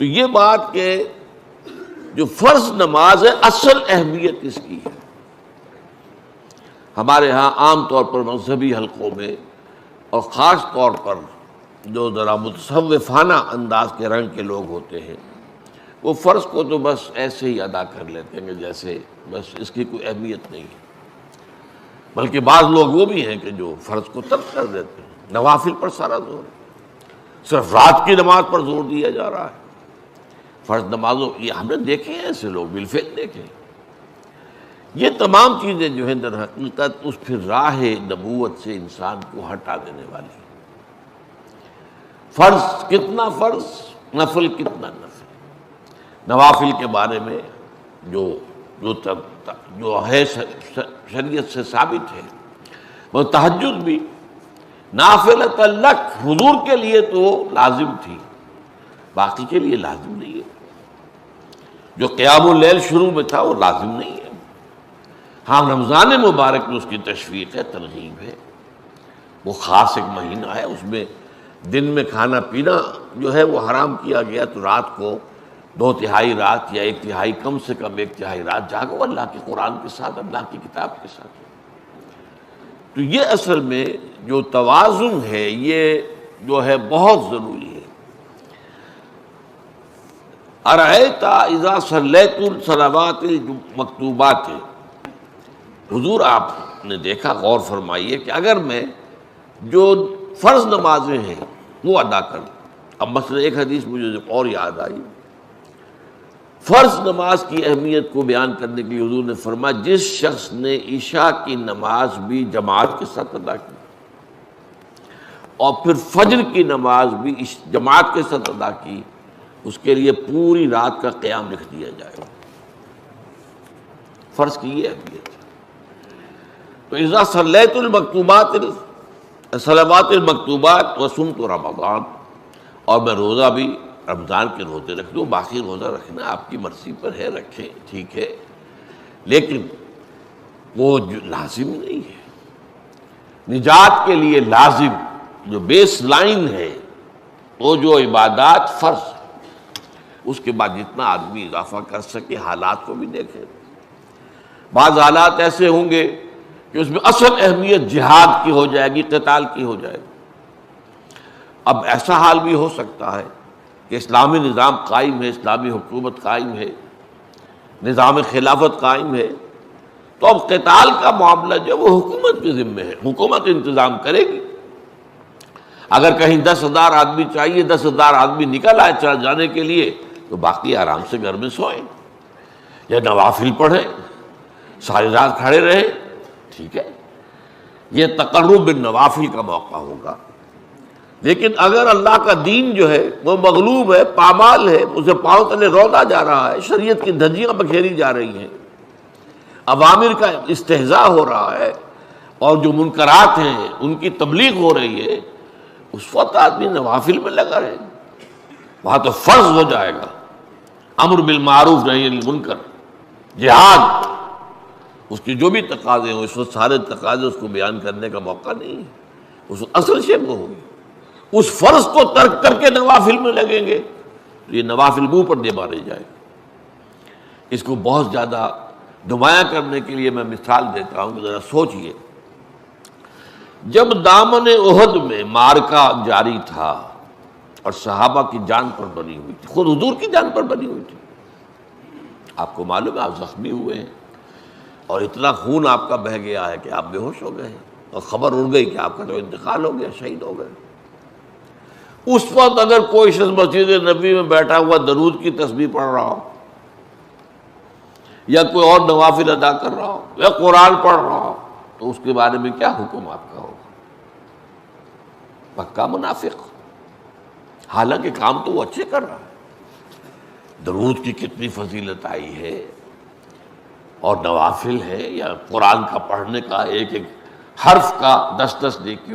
تو یہ بات کہ جو فرض نماز ہے اصل اہمیت اس کی ہے. ہمارے ہاں عام طور پر مذہبی حلقوں میں اور خاص طور پر جو ذرا متصوفانہ انداز کے رنگ کے لوگ ہوتے ہیں وہ فرض کو تو بس ایسے ہی ادا کر لیتے ہیں جیسے بس اس کی کوئی اہمیت نہیں ہے. بلکہ بعض لوگ وہ بھی ہیں کہ جو فرض کو ترک کر دیتے ہیں، نوافل پر سارا زور ہے، صرف رات کی نماز پر زور دیا جا رہا ہے. فرض نمازوں یہ ہم نے دیکھے ہیں، ایسے لوگ بالفعل دیکھے. یہ تمام چیزیں جو ہیں در حقیقت اس پھر راہ نبوت سے انسان کو ہٹا دینے والی ہیں. فرض کتنا فرض، نفل کتنا نفل. نوافل کے بارے میں جو ہے شریعت سے ثابت ہے، وہ تہجد بھی نافلۃ لک، حضور کے لیے تو لازم تھی، باقی کے لیے لازم نہیں ہے. جو قیام اللیل شروع میں تھا وہ لازم نہیں ہے. ہاں رمضان مبارک میں اس کی تشویق ہے، ترغیب ہے، وہ خاص ایک مہینہ ہے، اس میں دن میں کھانا پینا جو ہے وہ حرام کیا گیا، تو رات کو 2/3 رات یا 1/3 کم سے کم 1/3 رات جاگو اللہ کے قرآن کے ساتھ، اللہ کی کتاب کے ساتھ. تو یہ اصل میں جو توازن ہے یہ جو ہے بہت ضروری ہے. ارأیت اذا صلیت الصلوات المکتوبات، حضور آپ نے دیکھا، غور فرمائیے کہ اگر میں جو فرض نمازیں ہیں وہ ادا کر دوں. اب مثلا ایک حدیث مجھے اور یاد آئی، فرض نماز کی اہمیت کو بیان کرنے کے لیے حضور نے فرمایا جس شخص نے عشاء کی نماز بھی جماعت کے ساتھ ادا کی اور پھر فجر کی نماز بھی جماعت کے ساتھ ادا کی، اس کے لیے پوری رات کا قیام لکھ دیا جائے گا. فرض کی یہ اہمیت ہے. تو اذا صلیت المکتوبات صلوات المکتوبات وصمت رمضان، اور میں روزہ بھی رمضان کے روزے رکھ دوں، باقی روزہ رکھنا آپ کی مرضی پر ہے، رکھیں ٹھیک ہے، لیکن وہ لازم نہیں ہے. نجات کے لیے لازم جو بیس لائن ہے وہ جو عبادات فرض، اس کے بعد جتنا آدمی اضافہ کر سکے، حالات کو بھی دیکھے. بعض حالات ایسے ہوں گے کہ اس میں اصل اہمیت جہاد کی ہو جائے گی، قتال کی ہو جائے گی. اب ایسا حال بھی ہو سکتا ہے کہ اسلامی نظام قائم ہے، اسلامی حکومت قائم ہے، نظام خلافت قائم ہے، تو اب قتال کا معاملہ جو وہ حکومت کے ذمہ ہے، حکومت انتظام کرے گی. اگر کہیں 10,000 آدمی چاہیے، 10,000 آدمی نکل آئے چل جانے کے لیے، تو باقی آرام سے گھر میں سوئیں یا نوافل پڑھیں، ساری رات کھڑے رہیں، ٹھیک ہے. یہ تقرب بالنوافل کا موقع ہوگا. لیکن اگر اللہ کا دین جو ہے وہ مغلوب ہے، پامال ہے، اسے پاؤں تلے رودا جا رہا ہے، شریعت کی دھجیاں بکھیری جا رہی ہیں، اوامر کا استہزاء ہو رہا ہے، اور جو منکرات ہیں ان کی تبلیغ ہو رہی ہے، اس وقت آدمی نوافل میں لگا رہے، وہاں تو فرض ہو جائے گا امر بالمعروف نہی عن المنکر، جہاد، اس کی جو بھی تقاضے ہوں، اس وقت سارے تقاضے اس کو بیان کرنے کا موقع نہیں ہے. اس وقت اصل شے وہ ہوگی. اس فرض کو ترک کر کے نوافل میں لگیں گے تو یہ نوافل منہ پر دے مارے جائے. اس کو بہت زیادہ نمایاں کرنے کے لیے میں مثال دیتا ہوں کہ ذرا سوچئے. جب دامن احد میں معرکہ جاری تھا اور صحابہ کی جان پر بنی ہوئی تھی، خود حضور کی جان پر بنی ہوئی تھی، آپ کو معلوم ہے آپ زخمی ہوئے ہیں اور اتنا خون آپ کا بہہ گیا ہے کہ آپ بے ہوش ہو گئے ہیں، اور خبر اڑ گئی کہ آپ کا تو انتقال ہو گیا، شہید ہو گئے. اس وقت اگر کوئی شخص مسجد نبی میں بیٹھا ہوا درود کی تسبیح پڑھ رہا ہو، یا کوئی اور نوافل ادا کر رہا ہو، یا قرآن پڑھ رہا ہو، تو اس کے بارے میں کیا حکم آپ کا ہوگا؟ پکا منافق. حالانکہ کام تو وہ اچھے کر رہا ہے. درود کی کتنی فضیلت آئی ہے، اور نوافل ہے، یا قرآن کا پڑھنے کا ایک ایک حرف کا 10 نیکی